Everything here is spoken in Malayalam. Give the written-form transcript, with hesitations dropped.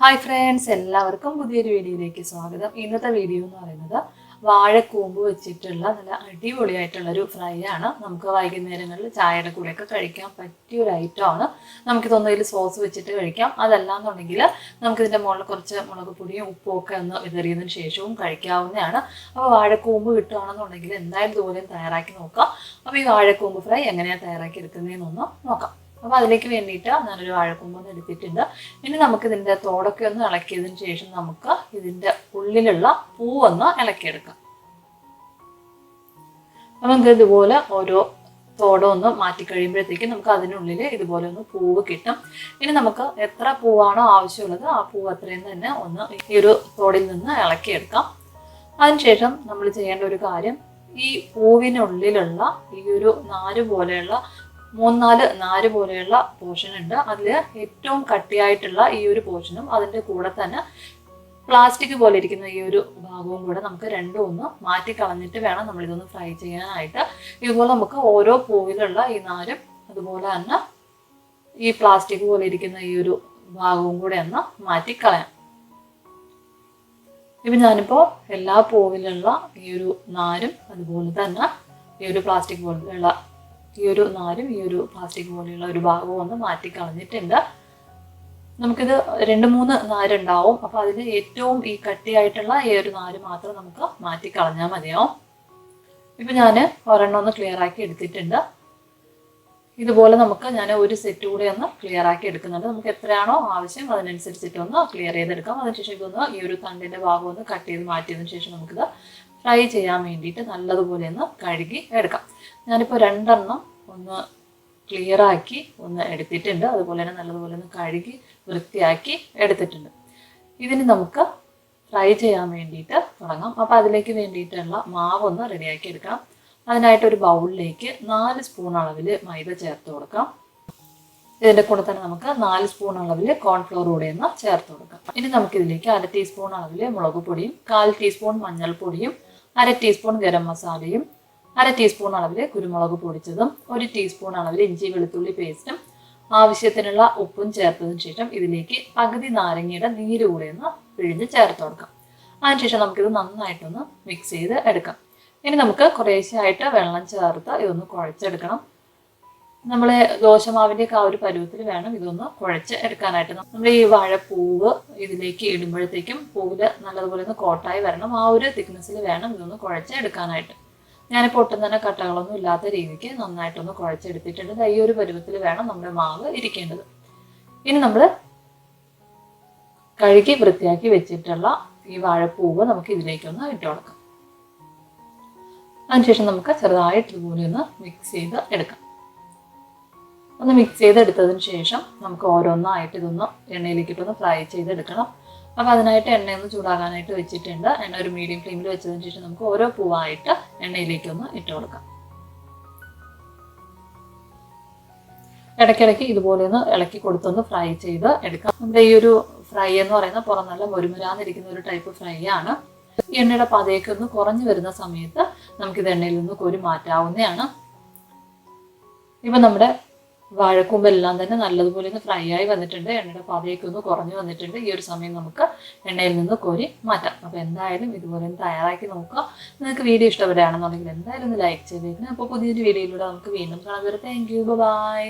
ഹായ് ഫ്രണ്ട്സ്, എല്ലാവർക്കും പുതിയൊരു വീഡിയോയിലേക്ക് സ്വാഗതം. ഇന്നത്തെ വീഡിയോ എന്ന് പറയുന്നത് വാഴക്കൂമ്പ് വെച്ചിട്ടുള്ള നല്ല അടിപൊളിയായിട്ടുള്ളൊരു ഫ്രൈ ആണ്. നമുക്ക് വൈകുന്നേരങ്ങളിൽ ചായയുടെ കൂടെയൊക്കെ കഴിക്കാൻ പറ്റിയ ഒരു ഐറ്റമാണ്. നമുക്കിതൊന്നതിൽ സോസ് വെച്ചിട്ട് കഴിക്കാം. അതല്ലാന്നുണ്ടെങ്കിൽ നമുക്കിതിൻ്റെ മുകളിൽ കുറച്ച് മുളക് പൊടിയും ഉപ്പും ഒക്കെ ഒന്ന് വിതറിയതിന് ശേഷവും കഴിക്കാവുന്നതാണ്. അപ്പോൾ വാഴക്കൂമ്പ് കിട്ടുകയാണെന്നുണ്ടെങ്കിൽ എന്തായാലും ഇതുപോലെയും തയ്യാറാക്കി നോക്കാം. അപ്പോൾ ഈ വാഴക്കൂമ്പ് ഫ്രൈ എങ്ങനെയാണ് തയ്യാറാക്കി എടുക്കുന്നതെന്നൊന്ന് നോക്കാം. അപ്പോൾ അതിലേക്ക് വേണ്ടിയിട്ട് ഞാനൊരു വാഴക്കൂമ്പൊന്ന് എടുത്തിട്ടുണ്ട്. ഇനി നമുക്കിതിൻ്റെ തോടൊക്കെ ഒന്ന് ഇളക്കിയതിന് ശേഷം നമുക്ക് ഇതിൻ്റെ ഉള്ളിലുള്ള പൂവൊന്ന് ഇളക്കിയെടുക്കാം. അപ്പം നമുക്ക് ഇതുപോലെ ഓരോ തോടം ഒന്ന് മാറ്റി കഴിയുമ്പോഴത്തേക്കും നമുക്ക് അതിനുള്ളിൽ ഇതുപോലെ ഒന്ന് പൂവ് കിട്ടും. ഇനി നമുക്ക് എത്ര പൂവാണോ ആവശ്യമുള്ളത് ആ പൂവ് അത്രയും തന്നെ ഒന്ന് ഈ ഒരു തോടിൽ നിന്ന് ഇളക്കിയെടുക്കാം. അതിനുശേഷം നമ്മൾ ചെയ്യേണ്ട ഒരു കാര്യം, ഈ പൂവിനുള്ളിലുള്ള ഈ ഒരു നാര് പോലെയുള്ള 3-4 നാര് പോലെയുള്ള പോർഷൻ ഉണ്ട്. അതിൽ ഏറ്റവും കട്ടിയായിട്ടുള്ള ഈ ഒരു പോർഷനും അതിൻ്റെ കൂടെ തന്നെ പ്ലാസ്റ്റിക് പോലെ ഇരിക്കുന്ന ഈ ഒരു ഭാഗവും കൂടെ നമുക്ക് രണ്ടും ഒന്ന് മാറ്റി കളഞ്ഞിട്ട് വേണം നമ്മളിതൊന്ന് ഫ്രൈ ചെയ്യാനായിട്ട്. ഇതുപോലെ നമുക്ക് ഓരോ പൂവിലുള്ള ഈ നാരും അതുപോലെ തന്നെ ഈ പ്ലാസ്റ്റിക് പോലെ ഇരിക്കുന്ന ഈ ഒരു ഭാഗവും കൂടെ ഒന്ന് മാറ്റിക്കളയാം. ഇപ്പം ഞാനിപ്പോൾ എല്ലാ പൂവിലുള്ള ഈ ഒരു നാരും അതുപോലെ തന്നെ ഈ ഒരു പ്ലാസ്റ്റിക് പോലെയുള്ള ഈ ഒരു നാരും ഈ ഒരു പ്ലാസ്റ്റിക് പോലെയുള്ള ഒരു ഭാഗവും ഒന്ന് മാറ്റി കളഞ്ഞിട്ടുണ്ട്. നമുക്കിത് 2-3 നാരുണ്ടാവും. അപ്പോൾ അതിൽ ഏറ്റവും ഈ കട്ടിയായിട്ടുള്ള ഈ ഒരു നാര് മാത്രം നമുക്ക് മാറ്റി കളഞ്ഞാൽ മതിയാവും. ഇപ്പം ഞാൻ ഒരെണ്ണം ഒന്ന് ക്ലിയർ ആക്കി എടുത്തിട്ടുണ്ട്. ഇതുപോലെ ഞാൻ ഒരു സെറ്റ് കൂടെ ഒന്ന് ക്ലിയർ ആക്കി എടുക്കുന്നുണ്ട്. നമുക്ക് എത്രയാണോ ആവശ്യം അതിനനുസരിച്ചിട്ട് ഒന്ന് ക്ലിയർ ചെയ്തെടുക്കാം. അതിനുശേഷം ഇതൊന്ന് ഈ ഒരു തണ്ടിൻ്റെ ഭാഗം ഒന്ന് കട്ട് ചെയ്ത് മാറ്റിയതിന് ശേഷം നമുക്കിത് ഫ്രൈ ചെയ്യാൻ വേണ്ടിയിട്ട് നല്ലതുപോലെ ഒന്ന് കഴുകി എടുക്കാം. ഞാനിപ്പോൾ 2 എണ്ണം ഒന്ന് ക്ലിയർ ആക്കി ഒന്ന് എടുത്തിട്ടുണ്ട്. അതുപോലെ തന്നെ നല്ലതുപോലെ ഒന്ന് കഴുകി വൃത്തിയാക്കി എടുത്തിട്ടുണ്ട്. ഇതിന് നമുക്ക് ഫ്രൈ ചെയ്യാൻ വേണ്ടിയിട്ട് തുടങ്ങാം. അപ്പോൾ അതിലേക്ക് വേണ്ടിയിട്ടുള്ള മാവൊന്ന് റെഡിയാക്കി എടുക്കാം. അതിനായിട്ടൊരു ബൗളിലേക്ക് 4 സ്പൂൺ അളവിൽ മൈദ ചേർത്ത് കൊടുക്കാം. ഇതിൻ്റെ കൂടെ തന്നെ നമുക്ക് 4 സ്പൂൺ അളവിൽ കോൺഫ്ലോർ കൂടെ ഒന്ന് ചേർത്ത് കൊടുക്കാം. ഇനി നമുക്കിതിലേക്ക് 1/2 ടീസ്പൂൺ അളവിൽ മുളക് പൊടിയും 1/4 ടീസ്പൂൺ മഞ്ഞൾപ്പൊടിയും 1/2 ടീസ്പൂൺ ഗരം മസാലയും 1/2 ടീസ്പൂൺ അളവിൽ കുരുമുളക് പൊടിച്ചതും 1 ടീസ്പൂൺ അളവിൽ ഇഞ്ചി വെളുത്തുള്ളി പേസ്റ്റും ആവശ്യത്തിനുള്ള ഉപ്പും ചേർത്തതിന് ശേഷം ഇതിലേക്ക് പകുതി നാരങ്ങയുടെ നീര് കൂടെ ഒന്ന് പിഴിഞ്ഞ് ചേർത്ത് കൊടുക്കാം. അതിനുശേഷം നമുക്കിത് നന്നായിട്ടൊന്ന് മിക്സ് ചെയ്ത് എടുക്കാം. ഇനി നമുക്ക് കുറേശ്ശെയായിട്ട് വെള്ളം ചേർത്ത് ഇതൊന്ന് കുഴച്ചെടുക്കണം. നമ്മൾ ദോശമാവിൻ്റെയൊക്കെ ആ ഒരു പരുവത്തിൽ വേണം ഇതൊന്ന് കുഴച്ച് എടുക്കാനായിട്ട്. നമ്മൾ ഈ വാഴപ്പൂവ് ഇതിലേക്ക് ഇടുമ്പോഴത്തേക്കും പൂവിൽ നല്ലതുപോലെ ഒന്ന് കോട്ടായി വരണം. ആ ഒരു തിക്നെസ്സിൽ വേണം ഇതൊന്ന് കുഴച്ച് എടുക്കാനായിട്ട്. ഞാനിപ്പോൾ ഒട്ടും തന്നെ കട്ടകളൊന്നും ഇല്ലാത്ത രീതിക്ക് നന്നായിട്ടൊന്ന് കുഴച്ചെടുത്തിട്ടുണ്ട്. ഈ ഒരു പരുവത്തിൽ വേണം നമ്മുടെ മാവ് ഇരിക്കേണ്ടത്. ഇനി നമ്മൾ കഴുകി വൃത്തിയാക്കി വെച്ചിട്ടുള്ള ഈ വാഴപ്പൂവ് നമുക്ക് ഇതിലേക്കൊന്ന് ഇട്ട് കൊടുക്കാം. അതിനുശേഷം നമുക്ക് ചെറുതായിട്ട് ഇതുപോലെ ഒന്ന് മിക്സ് ചെയ്ത് എടുക്കാം. ഒന്ന് മിക്സ് ചെയ്തെടുത്തതിന് ശേഷം നമുക്ക് ഓരോന്നായിട്ട് ഇതൊന്ന് എണ്ണയിലേക്കിട്ടൊന്ന് ഫ്രൈ ചെയ്തെടുക്കണം. അപ്പോൾ അതിനായിട്ട് എണ്ണയൊന്ന് ചൂടാകാനായിട്ട് വെച്ചിട്ടുണ്ട്. എണ്ണ ഒരു മീഡിയം ഫ്ലെയിമിൽ വെച്ചതിന് ശേഷം നമുക്ക് ഓരോ പൂവായിട്ട് എണ്ണയിലേക്കൊന്ന് ഇട്ട് കൊടുക്കാം. ഇടയ്ക്കിടയ്ക്ക് ഇതുപോലെ ഒന്ന് ഇളക്കി കൊടുത്തൊന്ന് ഫ്രൈ ചെയ്ത് എടുക്കാം. നമ്മുടെ ഈ ഒരു ഫ്രൈ എന്ന് പറയുന്നത് പുറം നല്ല മുരുമുരാന്നിരിക്കുന്ന ഒരു ടൈപ്പ് ഫ്രൈ ആണ്. ഈ എണ്ണയുടെ പതയൊക്കെ ഒന്ന് കുറഞ്ഞു വരുന്ന സമയത്ത് നമുക്കിത് എണ്ണയിൽ നിന്ന് കോരി മാറ്റാവുന്നതാണ്. ഇപ്പം നമ്മുടെ വാഴക്കൂമ്പെല്ലാം തന്നെ നല്ലതുപോലെ ഒന്ന് ഫ്രൈ ആയി വന്നിട്ടുണ്ട്. എണ്ണയുടെ പതയൊക്കെ ഒന്ന് കുറഞ്ഞു വന്നിട്ടുണ്ട്. ഈ ഒരു സമയം നമുക്ക് എണ്ണയിൽ നിന്ന് കോരി മാറ്റാം. അപ്പോൾ എന്തായാലും ഇതുപോലെ ഒന്ന് തയ്യാറാക്കി നോക്കുക. നിങ്ങൾക്ക് വീഡിയോ ഇഷ്ടപ്പെടുകയാണെന്നുണ്ടെങ്കിൽ എന്തായാലും ഒന്ന് ലൈക്ക് ചെയ്തേക്കണം. അപ്പോൾ പുതിയൊരു വീഡിയോയിലൂടെ നമുക്ക് വീണ്ടും കാണാൻ വരെ. Thank you, by.